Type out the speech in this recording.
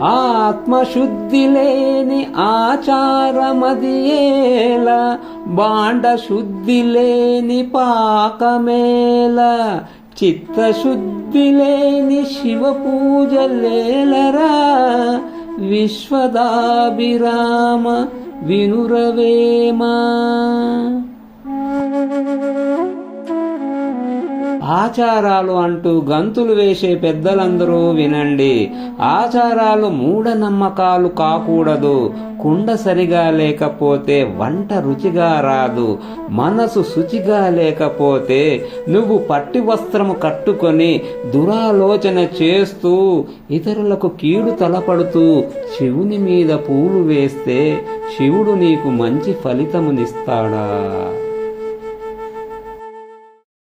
ఆత్మశుద్ధి లేని ఆచారమదియేల, బాండ శుద్ధి లేని పాకమేల, చిత్తశుద్ధి లేని శివ పూజలేలరా, విశ్వదాభిరామ వినురవేమా. ఆచారాలు అంటూ గంతులు వేసే పెద్దలందరూ వినండి. ఆచారాలు మూఢనమ్మకాలు కాకూడదు. కుండ సరిగా లేకపోతే వంట రుచిగా రాదు. మనసు శుచిగా లేకపోతే నువ్వు పట్టి వస్త్రము కట్టుకొని దురాలోచన చేస్తూ ఇతరులకు కీడు తలపడుతూ శివుని మీద పూలు వేస్తే శివుడు నీకు మంచి ఫలితమునిస్తాడా?